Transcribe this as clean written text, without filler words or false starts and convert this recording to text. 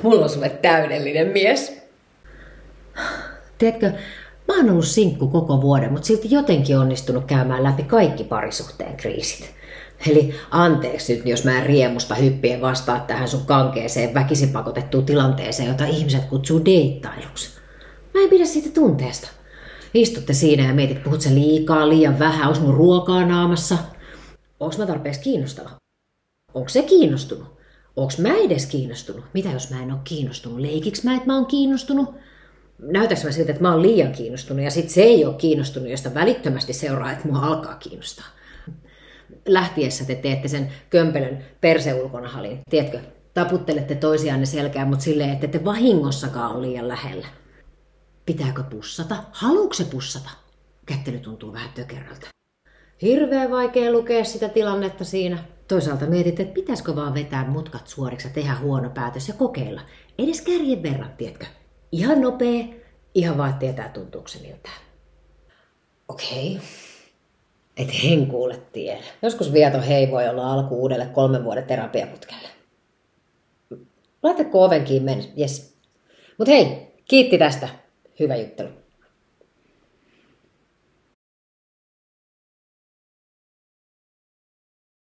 Mulla on sulle täydellinen mies. Tiedätkö, mä oon ollut sinkku koko vuoden, mutta silti jotenkin onnistunut käymään läpi kaikki parisuhteen kriisit. Eli anteeksi nyt, jos mä en riemusta hyppien vastaa tähän sun kankeeseen väkisin pakotettuun tilanteeseen, jota ihmiset kutsuu deittailuksi. Mä en pidä siitä tunteesta. Istutte siinä ja mietit, puhut sä liikaa, liian vähän, onks mun ruokaa naamassa? Onks mä tarpeeksi kiinnostava? Onks se kiinnostunut? Onks mä edes kiinnostunut? Mitä jos mä en oo kiinnostunut? Leikiks mä, että mä oon kiinnostunut? Näytäks mä siltä, että mä oon liian kiinnostunut ja sit se ei oo kiinnostunut, josta välittömästi seuraa, että mua alkaa kiinnostaa. Lähtiessä te teette sen kömpelön perseulkonahalin. Tiedätkö, taputtelette toisianne selkään, mutta silleen, että te vahingossakaan ole liian lähellä. Pitääkö pussata? Haluuko se pussata? Kättely tuntuu vähän tökerältä. Hirveän vaikea lukea sitä tilannetta siinä. Toisaalta mietit, että pitäisikö vaan vetää mutkat suoriksi ja tehdä huono päätös ja kokeilla. Edes kärjen verran, tiedätkö? Ihan nopea, ihan vaan tietää tuntuuko se miltään. Okei. Et en kuule tiedä. Joskus vieto hei voi olla alku uudelle 3 vuoden terapiaputkelle. Laitatko oven kiinni? Jes. Mut hei, kiitti tästä. Hyvä juttelu.